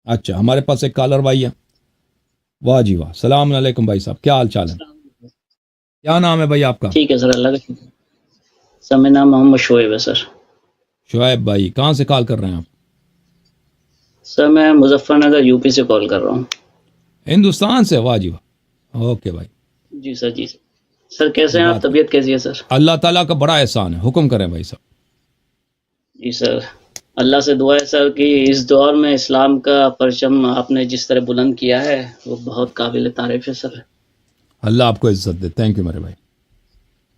اچھا ہمارے پاس ایک کالر بھائی ہے. واہ جی واہ, السلام علیکم بھائی صاحب, کیا حال چال ہے, کیا نام ہے بھائی آپ کا؟ ٹھیک ہے سر, اللہ کا شکر. سر میرا نام محمد شعیب ہے سر. شعیب بھائی کہاں سے کال کر رہے ہیں آپ؟ سر میں مظفر نگر یو پی سے کال کر رہا ہوں. ہندوستان سے, واہ جی واہ, اوکے بھائی. جی سر. جی سر. سر کیسے ہیں آپ؟ بات طبیعت کیسی ہے سر؟ اللہ تعالیٰ کا بڑا احسان ہے, حکم کریں بھائی صاحب. جی سر, اللہ سے دعا ہے سر کہ اس دور میں اسلام کا پرچم آپ نے جس طرح بلند کیا ہے وہ بہت قابل تعریف ہے سر. اللہ آپ کو عزت دے, تھینک یو میرے بھائی.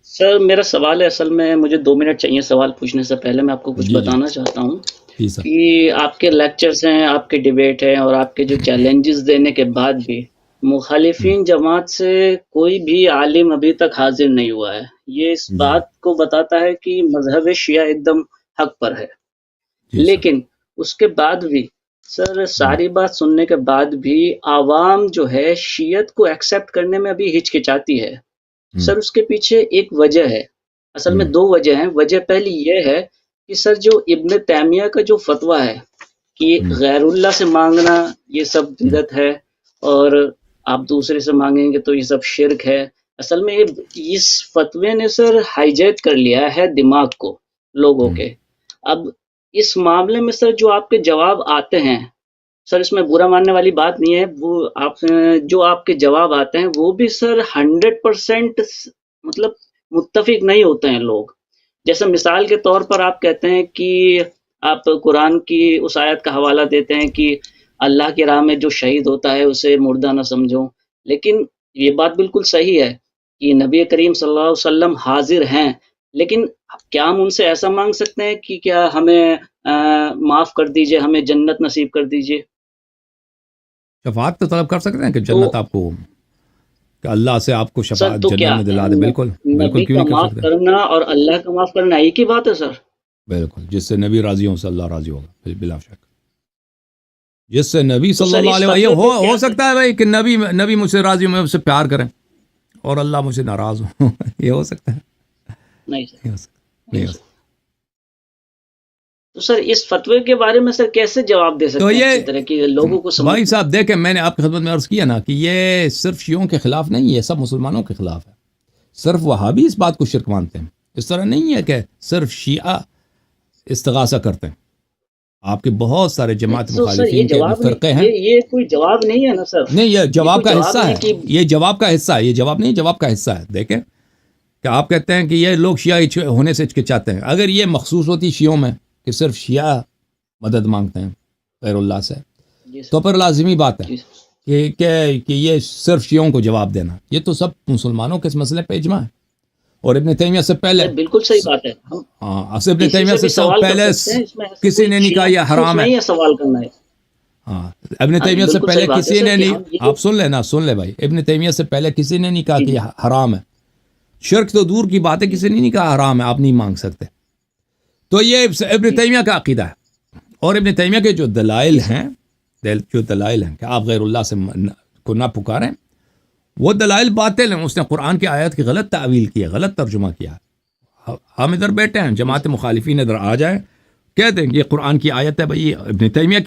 سر میرا سوال ہے, اصل میں مجھے 2 منٹ چاہیے سوال پوچھنے سے پہلے. میں آپ کو کچھ جی جی بتانا چاہتا ہوں جی سر. کہ آپ کے لیکچرز ہیں, آپ کے ڈیبیٹ ہیں, اور آپ کے جو چیلنجز دینے کے بعد بھی مخالفین جماعت سے کوئی بھی عالم ابھی تک حاضر نہیں ہوا ہے. یہ اس جی بات کو بتاتا ہے کہ مذہب شیعہ ایک دم حق پر ہے. جی سر. لیکن اس کے بعد بھی سر, ساری بات سننے کے بعد بھی عوام جو ہے شیعت کو ایکسیپٹ کرنے میں ابھی ہچکچاتی ہے. سر اس کے پیچھے ایک وجہ ہے, اصل میں 2 وجہ ہیں. وجہ پہلی یہ ہے کہ سر جو ابن تیمیہ کا جو فتویٰ ہے کہ غیر اللہ سے مانگنا یہ سب بدعت ہے, اور آپ دوسرے سے مانگیں گے تو یہ سب شرک ہے. اصل میں اس فتوے نے سر ہائی جیک کر لیا ہے دماغ کو لوگوں کے. اب اس معاملے میں سر جو آپ کے جواب آتے ہیں سر, اس میں برا ماننے والی بات نہیں ہے, وہ آپ جو آپ کے جواب آتے ہیں وہ بھی سر 100% مطلب متفق نہیں ہوتے ہیں لوگ. جیسے مثال کے طور پر آپ کہتے ہیں کہ آپ قرآن کی اس آیت کا حوالہ دیتے ہیں کہ اللہ کی راہ میں جو شہید ہوتا ہے اسے مردہ نہ سمجھو. لیکن یہ بات بالکل صحیح ہے کہ نبی کریم صلی اللہ علیہ وسلم حاضر ہیں, لیکن کیا ہم ان سے ایسا مانگ سکتے ہیں کہ کیا ہمیں معاف کر دیجئے, ہمیں جنت نصیب کر دیجئے؟ شفاعت تو طلب کر سکتے ہیں کہ تو جنت آپ کو, کہ اللہ سے آپ کو سر شفاعت تو جنت کیا میں دلا دے. بالکل بالکل, نبی کیوں کا نہیں کر معاف سکتے. کرنا اور اللہ کا معاف کرنا ایک ہی بات ہے سر؟ بالکل, جس سے نبی راضی ہوں سے اللہ راضی ہوگا بلا شک. جس سے نبی تو صلی سر اللہ اس علیہ فتوے وسلم کو ہو کیا سکتا ہے بھائی کہ نبی مجھ سے راضی ہوں, میں اس سے پیار کریں, اور اللہ مجھ سے ناراض ہوں. یہ ہو سکتا ہے؟ نہیں سر, نہیں ہو سکتا, نہیں نہیں ہو سر. سکتا. تو سر اس فتوے کے بارے میں سر کیسے جواب دے تو سکتے ہیں یہ اچھی طرح کہ لوگوں کو سمجھ بھائی میں؟ صاحب دیکھیں, میں نے آپ کی خدمت میں عرض کیا نا کہ یہ صرف شیعوں کے خلاف نہیں ہے, سب مسلمانوں کے خلاف ہے. صرف وہابی اس بات کو شرک مانتے ہیں. اس طرح نہیں ہے کہ صرف شیعہ استغاثہ کرتے ہیں. آپ کے بہت سارے جماعت تو سر یہ مخالفین کے جواب نہیں, فرقے ہیں. یہ کوئی جواب نہیں ہے نا سر. نہیں, یہ یہ جواب کوئی کا جواب حصہ نہیں ہے, کہ یہ جواب کا حصہ ہے, یہ جواب نہیں, جواب کا حصہ ہے. دیکھیں کہ آپ کہتے ہیں کہ یہ لوگ شیعہ ہونے سے ہچکچاتے ہیں. اگر یہ مخصوص ہوتی شیعوں میں کہ صرف شیعہ مدد مانگتے ہیں غیر اللہ سے, جی سر. تو پھر لازمی بات ہے جی سر. کہ یہ صرف شیعوں کو جواب دینا. یہ تو سب مسلمانوں کے اس مسئلے پہ اجماع ہے. اور ابن تیمیہ سے پہلے, نہیں بالکل صحیح بات ہے, ہم ابن کسی تیمیہ سے بھی سے سوال کر پہلے سکتے ہیں, اس میں ایسا کسی کوئی نے نہیں کہا شیعہ یہ مخصوص حرام ہے. نہیں ہے سوال کرنا ہے. ہاں, ابن ہاں تیمیہ سے بالکل پہلے صحیح بات ہے کسی سر نے کہ نہیں, ہم یہ آپ سن لے بھائی, ابن تیمیہ سے پہلے کسی نے نہیں کہا جی کہ جی یہ حرام ہے. شرک تو دور کی بات ہے, جی کسی نے نہیں کہا حرام ہے, آپ نہیں مانگ سکتے. تو یہ ابن جی تیمیہ کا عقیدہ ہے. اور ابن تیمیہ کے جو دلائل جی سر. ہیں, کہ آپ غیر اللہ سے کو نہ پکاریں, وہ دلائل باطل ہیں. اس نے قرآن کی آیت کی غلط تعویل کی ہے, غلط ترجمہ کیا ہے. ہم ادھر بیٹھے ہیں, جی جماعت سر. مخالفین ادھر آ جائیں, کہہ دیں کہ یہ قرآن کی آیت ہے. بھائی ابن تیمیہ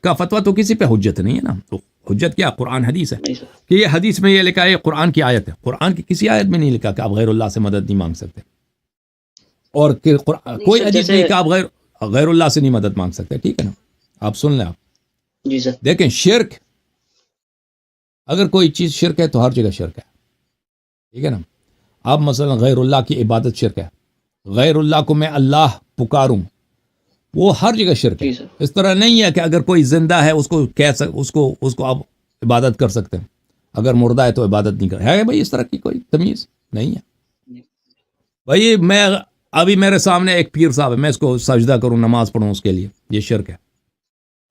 کا فتویٰ تو کسی پہ حجت نہیں ہے نا. تو حجت کیا؟ قرآن حدیث ہے. نہیں سر. کہ یہ حدیث میں یہ لکھا ہے, یہ قرآن کی آیت ہے. قرآن کی کسی آیت میں نہیں لکھا کہ آپ غیر اللہ سے مدد نہیں مانگ سکتے. اور نہیں کوئی سر حدیث جیسے نہیں کہ آپ غیر اللہ سے نہیں مدد مانگ سکتے. ٹھیک ہے نا, آپ سن لیں. آپ جی سر. دیکھیں, شرک, اگر کوئی چیز شرک ہے تو ہر جگہ شرک ہے. ٹھیک ہے نا. آپ مثلا غیر اللہ کی عبادت شرک ہے, غیر اللہ کو میں اللہ پکاروں, وہ ہر جگہ شرک ہے. جی سر. اس طرح نہیں ہے کہ اگر کوئی زندہ ہے اس کو آپ عبادت کر سکتے ہیں, اگر مردہ ہے تو عبادت نہیں ہے بھائی. اس طرح کی کوئی تمیز نہیں ہے بھائی. ابھی میرے سامنے ایک پیر صاحب ہے, میں اس کو سجدہ کروں, نماز پڑھوں اس کے لیے, یہ شرک ہے.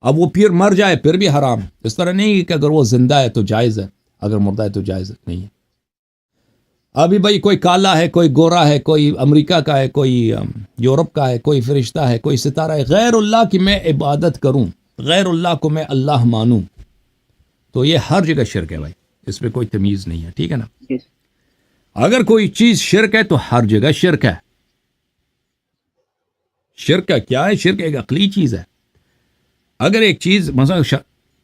اب وہ پیر مر جائے پھر بھی حرام ہے. اس طرح نہیں کہ اگر وہ زندہ ہے تو جائز ہے, اگر مردہ ہے تو جائز نہیں ہے. ابھی بھائی کوئی کالا ہے, کوئی گورا ہے, کوئی امریکہ کا ہے, کوئی یورپ کا ہے, کوئی فرشتہ ہے, کوئی ستارہ ہے, غیر اللہ کی میں عبادت کروں, غیر اللہ کو میں اللہ مانوں, تو یہ ہر جگہ شرک ہے بھائی. اس پہ کوئی تمیز نہیں ہے. ٹھیک ہے نا. جی سر. اگر کوئی چیز شرک ہے تو ہر جگہ شرک ہے. شرک کا کیا ہے؟ شرک ایک عقلی چیز ہے. اگر ایک چیز مثلا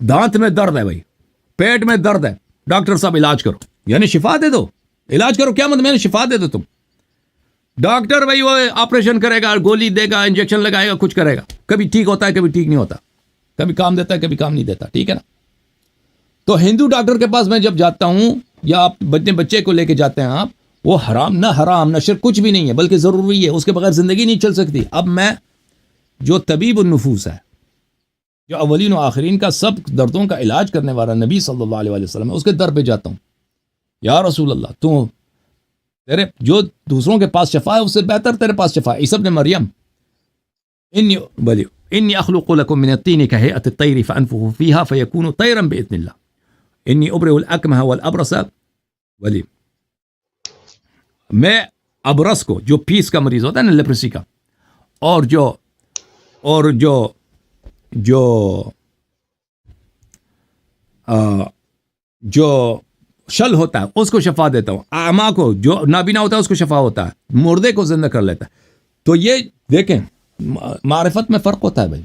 دانت میں درد ہے بھائی, پیٹ میں درد ہے, ڈاکٹر صاحب علاج کرو, یعنی شفا دے دو, علاج کرو, کیا مطلب, میں نے شفا دے دو تم. ڈاکٹر بھائی وہ آپریشن کرے گا, گولی دے گا, انجیکشن لگائے گا, کچھ کرے گا, کبھی ٹھیک ہوتا ہے, کبھی ٹھیک نہیں ہوتا, کبھی کام دیتا ہے, کبھی کام نہیں دیتا, ٹھیک ہے نا. تو ہندو ڈاکٹر کے پاس میں جب جاتا ہوں, یا آپ بچے کو لے کے جاتے ہیں آپ, وہ حرام نہ شرک کچھ بھی نہیں ہے, بلکہ ضروری ہے, اس کے بغیر زندگی نہیں چل سکتی. اب میں جو طبیب النفوس ہے, جو اولین و آخرین کا سب دردوں کا علاج کرنے والا نبی صلی اللہ علیہ وسلم ہے, اس کے در پہ جاتا ہوں. یا رسول اللہ, تو تیرے جو دوسروں کے پاس شفا ہے اس سے بہتر تیرے پاس شفا ہے. عیسی ابن مریم, انی اخلق لکم من الطین کہیئۃ الطیر فانفخ فیہا فیکون طیرا باذن اللہ, انی ابرئ الاکمہ والابرص ولی, میں ابرص کو, جو پیس کا مریض ہوتا ہے نا, لیپرسی کا, اور جو شل ہوتا ہے اس کو شفا دیتا ہوں. اعمیٰ کو, جو نابینا ہوتا ہے اس کو شفا ہوتا ہے. مردے کو زندہ کر لیتا ہے. تو یہ دیکھیں, معرفت میں فرق ہوتا ہے بھائی,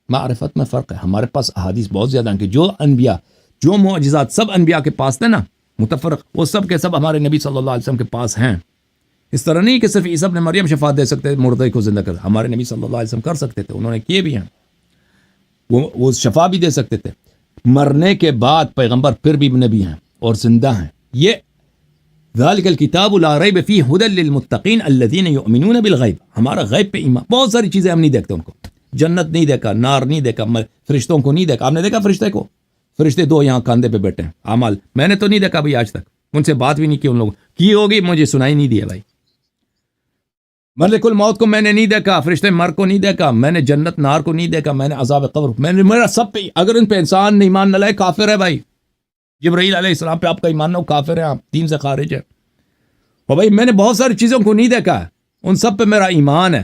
معرفت میں فرق ہے. ہمارے پاس احادیث بہت زیادہ ہیں کہ جو انبیاء, جو معجزات سب انبیاء کے پاس تھے نا متفرق, وہ سب کے سب ہمارے نبی صلی اللہ علیہ وسلم کے پاس ہیں. اس طرح نہیں کہ صرف عیسی ابن مریم شفا دے سکتے, مردے کو زندہ کر, ہمارے نبی صلی اللہ علیہ وسلم کر سکتے تھے, انہوں نے کیے بھی ہیں. وہ شفا بھی دے سکتے تھے. مرنے کے بعد پیغمبر پھر بھی نبی ہیں اور زندہ ہیں. یہ ذالک الکتاب لا ریب فیہ ھدی للمتقین الذین یؤمنون بالغیب, ہمارا غیب پہ ایمان. بہت ساری چیزیں ہم نہیں دیکھتے ان کو, جنت نہیں دیکھا, نار نہیں دیکھا, فرشتوں کو نہیں دیکھا. آپ نے دیکھا فرشتے کو؟ فرشتے دو یہاں کاندھے پہ بیٹھے ہیں, اعمال میں نے تو نہیں دیکھا بھائی آج تک, ان سے بات بھی نہیں کی ان لوگوں کی, ہوگی مجھے سنائی نہیں دیا بھائی. ملک الموت کو میں نے نہیں دیکھا, فرشتے مر کو نہیں دیکھا, میں نے جنت نار کو نہیں دیکھا, میں نے عذاب قبر, میں نے میرا سب پہ, اگر ان پہ انسان نہیں ایمان نہ لائے کافر ہے بھائی. جبرائیل علیہ السلام پہ آپ کا ایمان نہ ہو کافر ہے, آپ دین سے خارج ہے. اور بھائی میں نے بہت ساری چیزوں کو نہیں دیکھا ہے, ان سب پہ میرا ایمان ہے.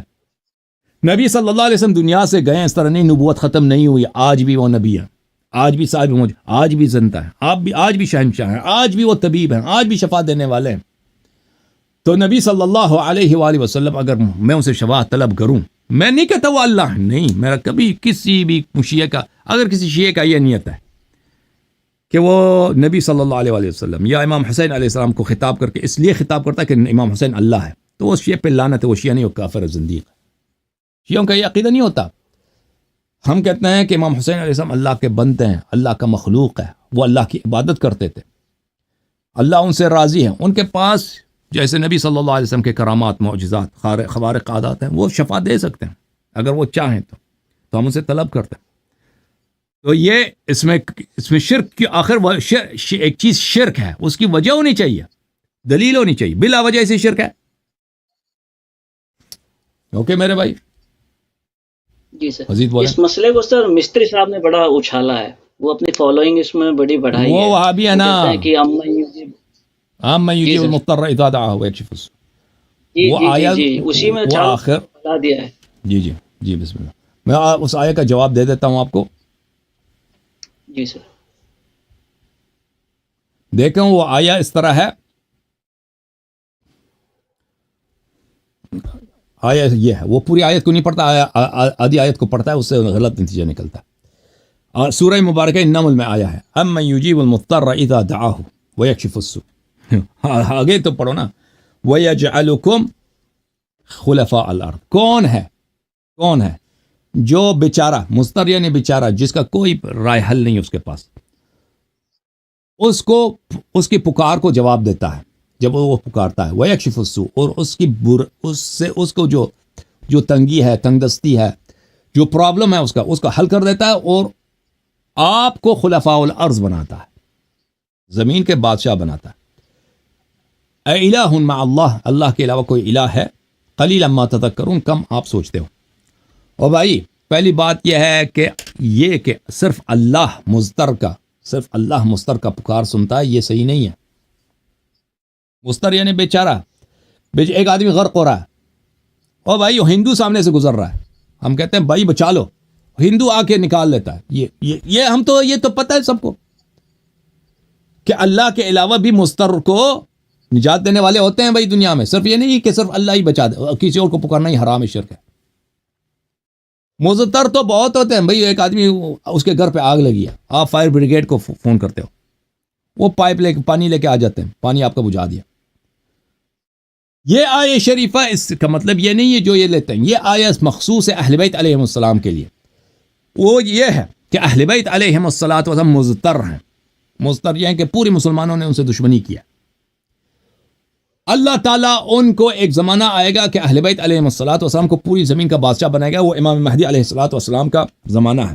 نبی صلی اللہ علیہ وسلم دنیا سے گئے, اس طرح نہیں نبوت ختم نہیں ہوئی, آج بھی وہ نبی ہے, آج بھی صاحب موج, آج بھی زندہ ہے, آج بھی شہنشاہ ہیں, آج بھی وہ طبیب ہیں, آج بھی شفا دینے والے ہیں. تو نبی صلی اللہ علیہ وآلہ وسلم, اگر میں ان سے شفا طلب کروں, میں نہیں کہتا وہ اللہ نہیں, میرا کبھی کسی بھی شیعہ کا, اگر کسی شیعہ کا یہ نیت ہے کہ وہ نبی صلی اللہ علیہ وآلہ وسلم یا امام حسین علیہ السلام کو خطاب کر کے اس لیے خطاب کرتا ہے کہ امام حسین اللہ ہے, تو وہ شیعہ پہ لعنت ہے, وہ شیعہ نہیں, وہ کافر ہے, زندیق ہے. شیعوں کا یہ عقیدہ نہیں ہوتا. ہم کہتے ہیں کہ امام حسین علیہ السلام اللہ کے بندے ہیں, اللہ کا مخلوق ہے, وہ اللہ کی عبادت کرتے تھے, اللہ ان سے راضی ہے. ان کے پاس جیسے نبی صلی اللہ علیہ وسلم کے کرامات, معجزات, خوارق عادات ہیں, وہ شفا دے سکتے ہیں اگر وہ چاہیں تو ہم ان سے طلب کرتے ہیں. تو یہ اس میں شرک کی آخر ایک چیز شرک ہے, اس کی وجہ ہونی چاہیے, دلیل ہونی چاہیے. بلا وجہ سے شرک ہے. اوکے میرے بھائی, جی سر. مزید بولیں. اس مسئلے کو سر مستری صاحب نے بڑا اچھالا ہے, وہ اپنی فالوئنگ اس میں بڑی بڑھائی ہے. وہ وہابی ہے نا, میں یجیب المضطر اذا دعاہ ویکشف السوء. وہ آیت اسی میں وہ آخر بتا دیا ہے. جی بسم اللہ. میں اس آیت کا جواب دے دیتا ہوں آپ کو. جی سر. دیکھیں وہ آیا اس طرح ہے, آیا یہ ہے, وہ پوری آیت کو نہیں پڑھتا, آدھی آیت کو پڑھتا ہے, اس سے غلط نتیجہ نکلتا ہے. سورہ مبارکہ النمل میں آیا ہے, امن یجیب المضطر اذا دعاہ ویکشف السوء. آگے تو پڑھو نا, ویجعلکم خلفاء الارض. کون ہے جو بیچارہ, مضطر یعنی بیچارہ, جس کا کوئی رائے حل نہیں اس کے پاس, اس کی پکار کو جواب دیتا ہے جب وہ پکارتا ہے. ویکشف السوء, اور اس کو جو تنگی ہے, تنگ دستی ہے, جو پرابلم ہے اس کا حل کر دیتا ہے, اور آپ کو خلفاء الارض بناتا ہے, زمین کے بادشاہ بناتا ہے. اے الہ مع اللہ, اللہ کے علاوہ کوئی الہ ہے؟ قلیلا ما تذکرون, کم آپ سوچتے ہو. اور بھائی پہلی بات یہ ہے کہ صرف اللہ مضطر کا پکار سنتا ہے, یہ صحیح نہیں ہے. مضطر یعنی بیچارہ, ایک آدمی غرق ہو رہا ہے, اور بھائی وہ ہندو سامنے سے گزر رہا ہے, ہم کہتے ہیں بھائی بچا لو, ہندو آ کے نکال لیتا ہے. یہ تو پتہ ہے سب کو کہ اللہ کے علاوہ بھی مضطر کو نجات دینے والے ہوتے ہیں بھائی دنیا میں. صرف یہ نہیں کہ صرف اللہ ہی بچا دے, کسی اور کو پکارنا ہی حرام ہے, شرک ہے. مضطر تو بہت ہوتے ہیں بھائی. ایک آدمی اس کے گھر پہ آگ لگی ہے, آپ فائر بریگیڈ کو فون کرتے ہو, وہ پائپ لے کے پانی لے کے آ جاتے ہیں, پانی آپ کا بجھا دیا. یہ آیہ شریفہ اس کا مطلب یہ نہیں ہے جو یہ لیتے ہیں, یہ آیہ مخصوص ہے اہل بیت علیہم السلام کے لیے. وہ یہ ہے کہ اہل بیت علیہم السلام مضطر ہیں. مضطر یہ ہے کہ پوری مسلمانوں نے ان سے دشمنی کیا. اللہ تعالیٰ ان کو ایک زمانہ آئے گا کہ اہل بیت علیہم السلام کو پوری زمین کا بادشاہ بنائے گا. وہ امام مہدی علیہ السلام کا زمانہ ہے.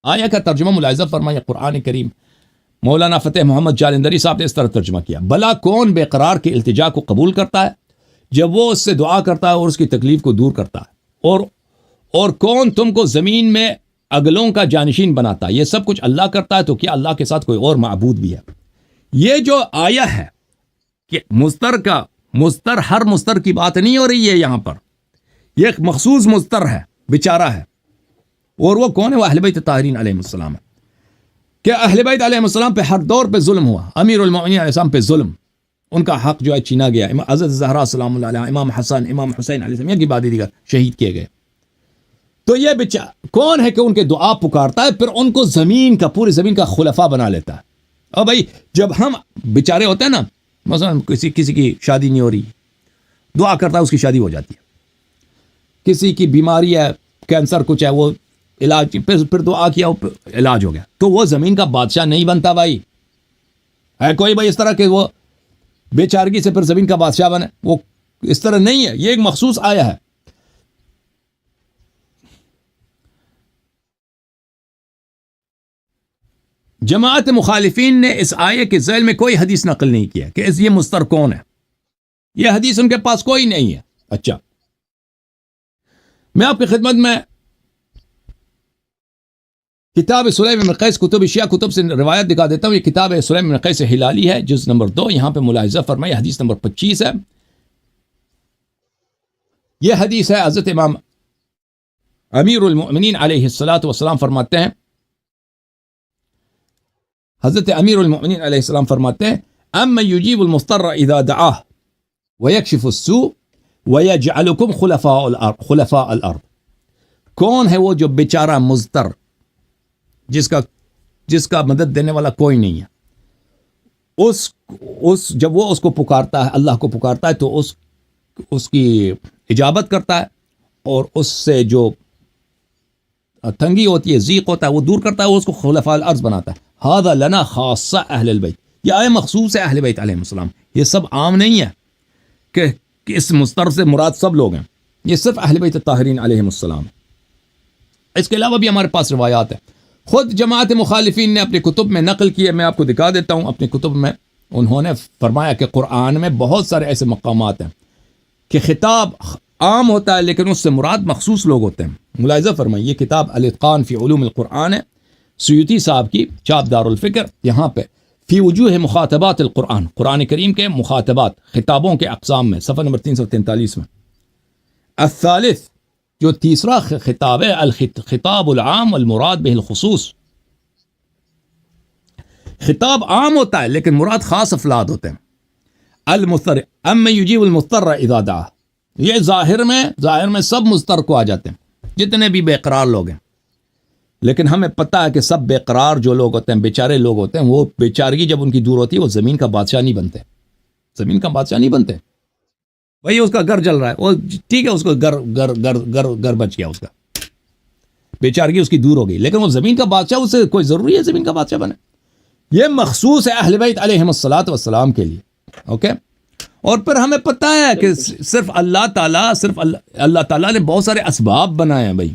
آیہ کا ترجمہ ملاحظہ فرمائے قرآن کریم. مولانا فتح محمد جالندری صاحب نے اس طرح ترجمہ کیا: بلا کون بے قرار کی التجا کو قبول کرتا ہے جب وہ اس سے دعا کرتا ہے اور اس کی تکلیف کو دور کرتا ہے, اور کون تم کو زمین میں اگلوں کا جانشین بناتا ہے. یہ سب کچھ اللہ کرتا ہے, تو کیا اللہ کے ساتھ کوئی اور معبود بھی ہے؟ یہ جو آیہ ہے کہ مضطر ہر مضطر کی بات نہیں ہو رہی ہے یہاں پر. یہ ایک مخصوص مضطر ہے, بیچارہ ہے. اور وہ کون ہے؟ وہ اہل بیت طاہرین علیہ السلام ہے. کہ اہل بیت علیہ السلام پہ ہر دور پہ ظلم ہوا. امیر المؤمنین علیہ السلام پہ ظلم, ان کا حق جو ہے چھینا گیا. حضرت زہرا سلام اللہ علیہ, امام حسن, امام حسین علیہ السلام کی بات دیگر شہید کیے گئے. تو یہ بیچارہ کون ہے کہ ان کے دعا پکارتا ہے, پھر ان کو زمین کا, پوری زمین کا خلفاء بنا لیتا ہے. اور بھائی جب ہم بیچارے ہوتے ہیں نا, مثلا کسی کی شادی نہیں ہو رہی, دعا کرتا ہے اس کی شادی ہو جاتی ہے. کسی کی بیماری ہے, کینسر کچھ ہے, وہ علاج, پھر دعا کیا, علاج ہو گیا. تو وہ زمین کا بادشاہ نہیں بنتا بھائی. ہے کوئی بھائی اس طرح کہ وہ بیچارگی سے پھر زمین کا بادشاہ بنے؟ وہ اس طرح نہیں ہے. یہ ایک مخصوص آیا ہے. جماعت مخالفین نے اس آیے کے ذیل میں کوئی حدیث نقل نہیں کیا کہ یہ مضطر کون ہے. یہ حدیث ان کے پاس کوئی نہیں ہے. اچھا, میں آپ کی خدمت میں کتاب سلیم بن قیس کتب شیعہ کتب سے روایت دکھا دیتا ہوں. یہ کتاب سلیم بن قیس ہلالی ہے, جز نمبر 2. یہاں پہ ملاحظہ فرمائے, حدیث نمبر 25 ہے. یہ حدیث ہے, حضرت امام امیر المؤمنین علیہ السلام فرماتے ہیں, حضرت امیر المؤمنین علیہ السلام فرماتے ہیں: اما یجیب المضطر اذا دعاه ویکشف السوء ویجعلکم خلفاء الارض. کون ہے وہ جو بیچارہ مضطر, جس کا مدد دینے والا کوئی نہیں ہے, جب وہ اس کو پکارتا ہے, اللہ کو پکارتا ہے, تو اس کی اجابت کرتا ہے, اور اس سے جو تنگی ہوتی ہے, ضیق ہوتا ہے, وہ دور کرتا ہے, وہ اس کو خلفاء الارض بناتا ہے. ھذا لنا خاصہ اہل البیت. یہ آیہ مخصوص ہے اہل بیت علیہ السلام. یہ سب عام نہیں ہے کہ اس مضطر سے مراد سب لوگ ہیں. یہ صرف اہل بیت طاہرین علیہ السلام. اس کے علاوہ بھی ہمارے پاس روایات ہیں. خود جماعت مخالفین نے اپنی کتب میں نقل کیے, میں آپ کو دکھا دیتا ہوں. اپنی کتب میں انہوں نے فرمایا کہ قرآن میں بہت سارے ایسے مقامات ہیں کہ خطاب عام ہوتا ہے لیکن اس سے مراد مخصوص لوگ ہوتے ہیں. ملاحظہ فرمائیے, یہ کتاب الاتقان فی علوم القرآن ہے, سیوطی صاحب کی, چاپ دار الفکر. یہاں پہ فی وجوہ مخاطبات القرآن, قرآن کریم کے مخاطبات, خطابوں کے اقسام میں, صفحہ نمبر 343 میں. الثالث, جو تیسرا خطاب ہے, الخطاب العام والمراد به الخصوص. خطاب عام ہوتا ہے لیکن مراد خاص افراد ہوتے ہیں. المضطر اما یجیب المضطر اذا دعا. یہ ظاہر میں سب مضطر کو آ جاتے ہیں, جتنے بھی بے قرار لوگ ہیں. لیکن ہمیں پتہ ہے کہ سب بے قرار جو لوگ ہوتے ہیں, بیچارے لوگ ہوتے ہیں, وہ بیچارگی جب ان کی دور ہوتی ہے, وہ زمین کا بادشاہ نہیں بنتے. زمین کا بادشاہ نہیں بنتے. وہی اس کا گھر جل رہا ہے, وہ ٹھیک ہے, اس کو گھر بچ گیا, اس کا بیچارگی اس کی دور ہو گئی, لیکن وہ زمین کا بادشاہ, اسے کوئی ضروری ہے زمین کا بادشاہ بنے؟ یہ مخصوص ہے اہل بیت علیہم السلام کے لیے. اوکے. اور پھر ہمیں پتہ ہے کہ صرف اللہ تعالیٰ نے بہت سارے اسباب بنائے ہیں. بھائی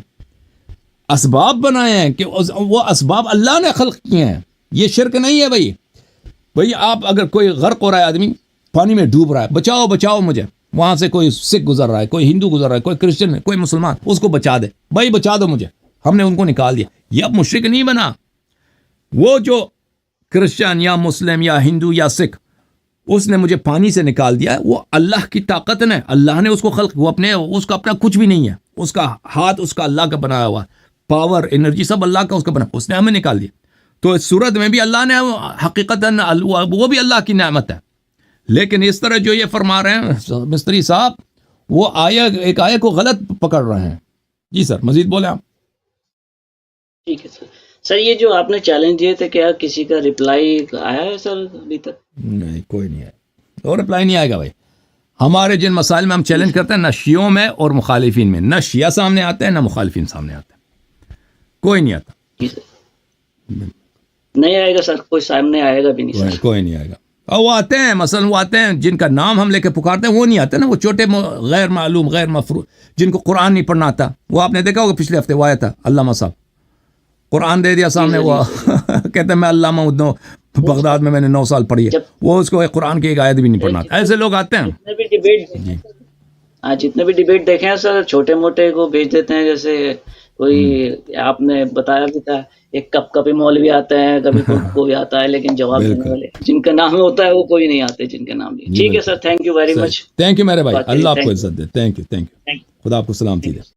اسباب بنائے ہیں کہ وہ اسباب اللہ نے خلق کیے ہیں. یہ شرک نہیں ہے. بھائی آپ اگر کوئی غرق ہو رہا ہے, آدمی پانی میں ڈوب رہا ہے, بچاؤ مجھے, وہاں سے کوئی سکھ گزر رہا ہے, کوئی ہندو گزر رہا ہے, کوئی کرسچن ہے, کوئی مسلمان, اس کو بچا دے. بھائی بچا دو مجھے, ہم نے ان کو نکال دیا. یہ اب مشرک نہیں بنا. وہ جو کرسچن یا مسلم یا ہندو یا سکھ, اس نے مجھے پانی سے نکال دیا, وہ اللہ کی طاقت نے, اللہ نے اس کو خلق, وہ اس کا اپنا کچھ بھی نہیں ہے. اس کا ہاتھ اس کا اللہ کا بنایا ہوا, پاور انرجی سب اللہ کا اس کا بنا, اس نے ہمیں نکال دیا. تو اس صورت میں بھی اللہ نے حقیقتاً وہ بھی اللہ کی نعمت ہے. لیکن اس طرح جو یہ فرما رہے ہیں مستری صاحب, وہ ایک آیہ کو غلط پکڑ رہے ہیں. جی سر مزید بولیں آپ. ٹھیک ہے سر یہ جو آپ نے چیلنج دیے تھے کیا کسی کا رپلائی آیا ہے سر ابھی تک؟ نہیں کوئی نہیں آئے اور رپلائی نہیں آئے گا بھائی. ہمارے جن مسائل میں ہم چیلنج کرتے ہیں نہ شیعوں میں اور مخالفین میں، نہ شیعہ سامنے آتے ہیں نہ مخالفین سامنے آتے ہیں، کوئی نہیں آتا. جی سر نہیں آئے گا سر، کوئی سامنے آئے گا بھی نہیں سر. کوئی نہیں آئے گا. اور وہ آتے ہیں مثلا وہ آتے ہیں جن کا نام ہم لے کے پکارتے ہیں وہ نہیں آتے نا، وہ چھوٹے غیر معلوم غیر مفروض جن کو قرآن نہیں پڑھنا آتا. وہ آپ نے دیکھا ہوگا پچھلے ہفتے وہ آیا تھا علامہ صاحب، قرآن دے دیا سامنے، وہ کہتے ہیں میں علامہ ہوں، بغداد میں نے 9 سال پڑھی ہے، وہ اس کو قرآن کی ایک آیت بھی نہیں پڑھنا آتا. ایسے لوگ آتے ہیں. جتنے بھی ڈیبیٹ جتنے بھی ڈیبیٹ دیکھے ہیں سر چھوٹے موٹے کو بھیج دیتے ہیں. جیسے کوئی آپ نے بتایا بھی تھا ایک کبھی مولوی آتا ہے کبھی کوئی آتا ہے، لیکن جواب دینے والے جن کا نام ہوتا ہے وہ کوئی نہیں آتے جن کا نام نہیں. ٹھیک ہے sir, thank you very much. Thank you میرے بھائی، اللہ آپ کو عزت دے. تھینک یو خدا آپ کو سلامتی دے.